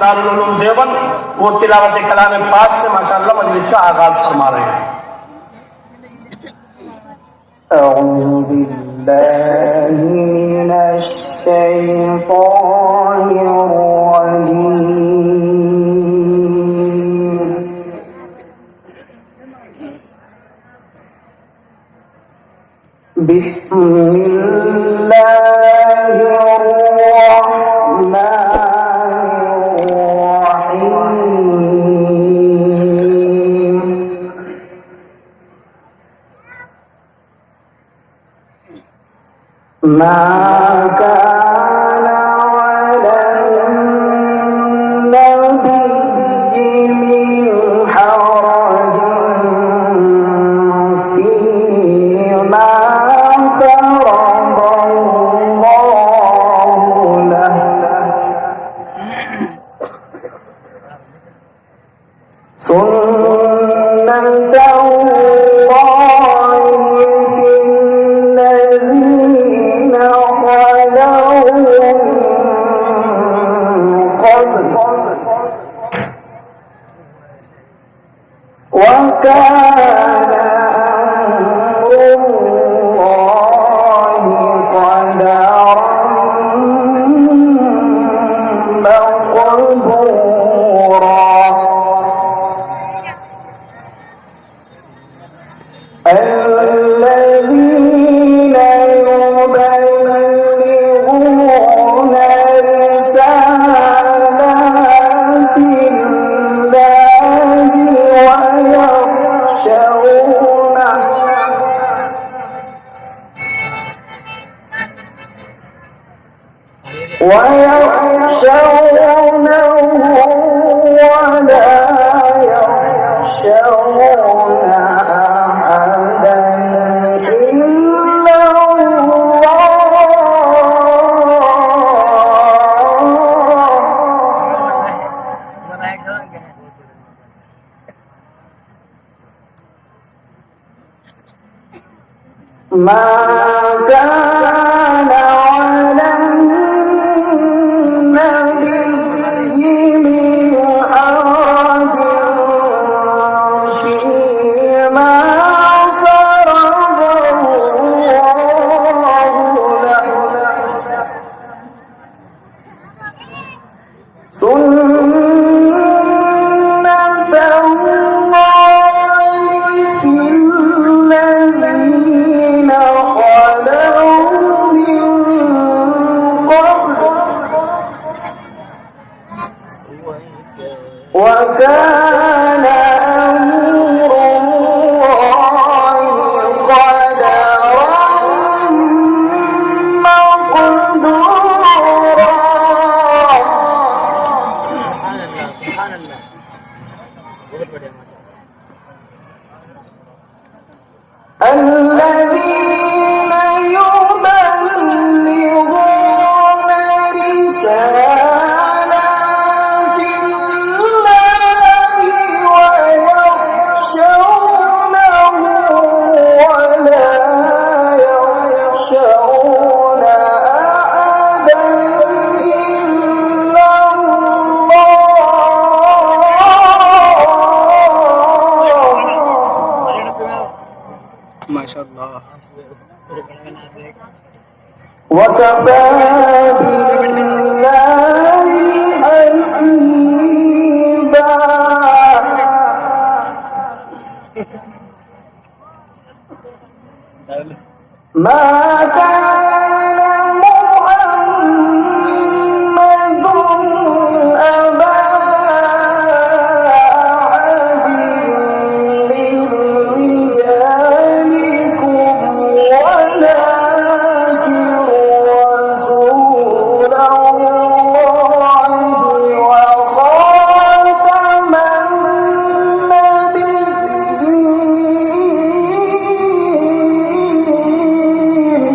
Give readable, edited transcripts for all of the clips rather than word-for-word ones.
दारुल उलूम देवबंद वो तिलावत कलाम पाक से माशाअल्लाह मजलिस का आगाज फरमा रहे हैं। أعوذ بالله من الشيطان الرجيم بسم الله الرحمن الرحيم ما كان على النبي من حرج فيما فرض الله له سنة الله في الذين خلوا من قبل وكان أمر الله قدرا مقدورا الذين يبلغون رسالات الله ويخشونه ولا يخشون أحدا إلا الله ما كان على النبي من حرج فيما فرض الله له سنة الله في الذين خلوا من قبل وكان أمر الله قدرا مقدورا سبحان الله बहुत बढ़िया माशाअल्लाह الذين يبلغون رسالات الله ويخشونه ولا يخشون أحدا إلا الله माशाअल्लाह وكفى بالله حسيبا ما كان محمد أبا أحد من رجالكم ولكن رسول الله وخاتم النبيين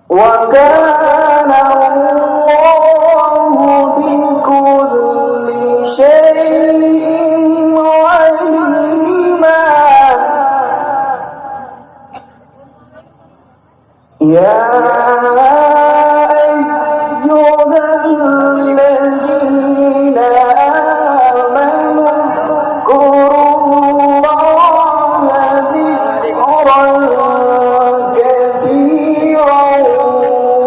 وكان الله بكل شيء عليما يا أيها الذين آمنوا اذكروا الله ذكرا كثيرا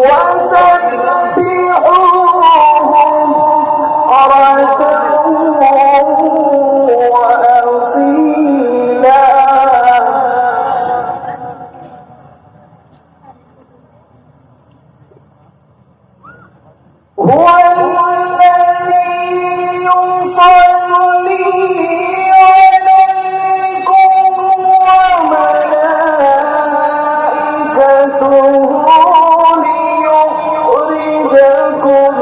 وسبحوه بكرة وأصيلا هو الذي يصلي عليكم وملائكته ليخرجكم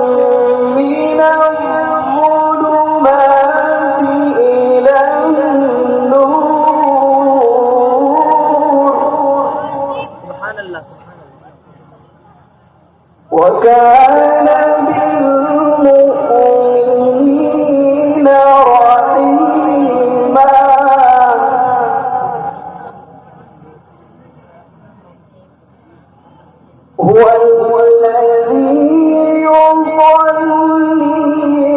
من الظلمات إلى النور سبحان الله سبحان الله. وكان بالمؤمنين رحيما هو الذي يصلي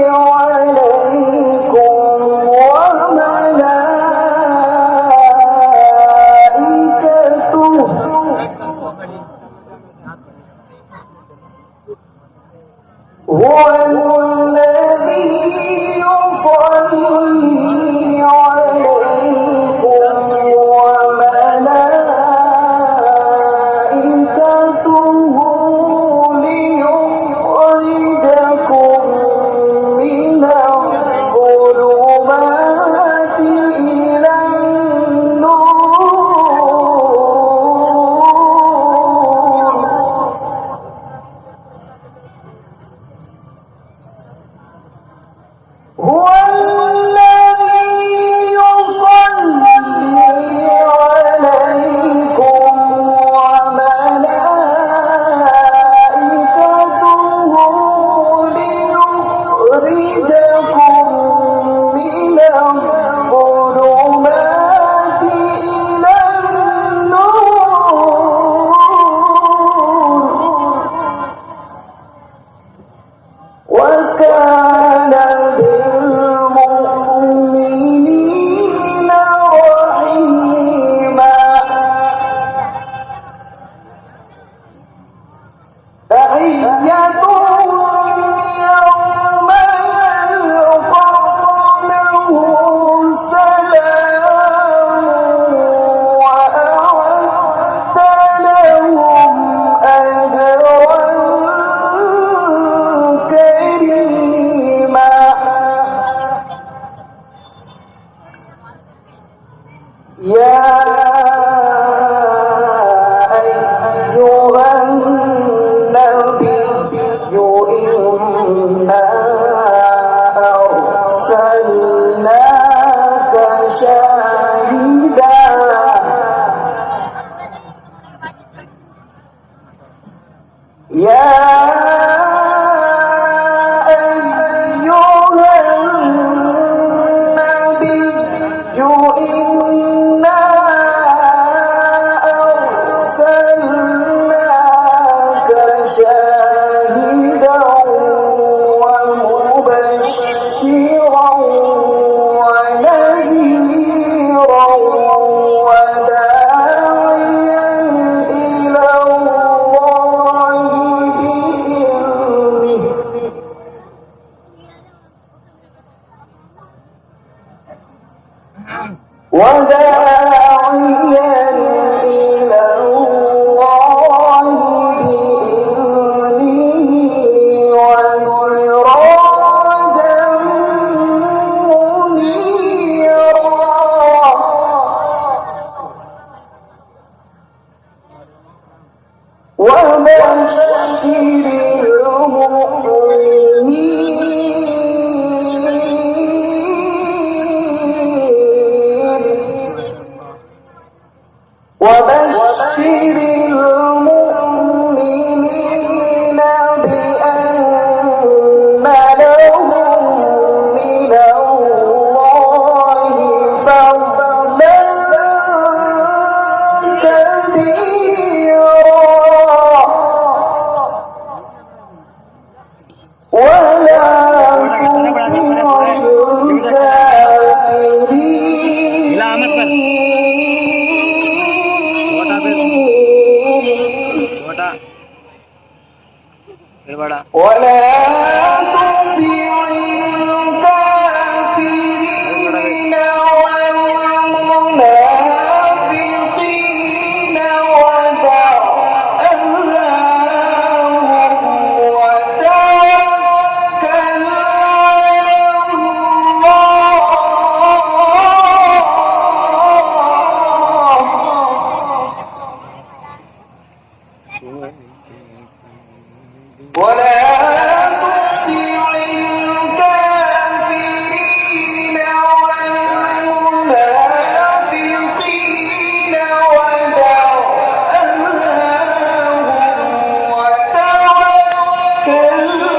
عليكم وملائكته هو الذي يصلي عليكم وملائكته ليخرجكم من الظلمات إلى النور هو الذي يصلي عليكم وملائكته ليخرجكم من الظلمات إلى النور وكان بالمؤمنين رحيما تحيتهم يوم يلقونه سلام وأعد لهم أجرا كريما يا أيها النبي إنا أرسلناك شاهدا يا أيها النبي إنا أرسلناك شاهدا ومبشرا ونذيرا وداعيا إلى الله بإذنه وداعيا إلى الله بإذنه وسراجا منيرا وبشر المؤمنين ما شاء الله. وبشر المؤمنين بأن لهم من الله فضلا كبيرا छोटा फिर बड़ा ولا تطع الكافرين والمنافقين ودع أذاهم وتوكل على الله ولا تطع الكافرين والمنافقين ودع أذاهم وتوكل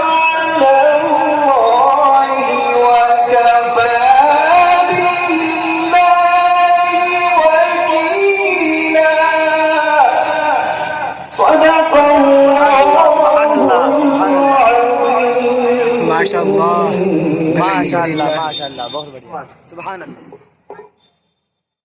على الله وكفى بالله وكيلا صدق الله माशाल्लाह माशाल्लाह माशाल्लाह बहुत बढ़िया सुभान अल्लाह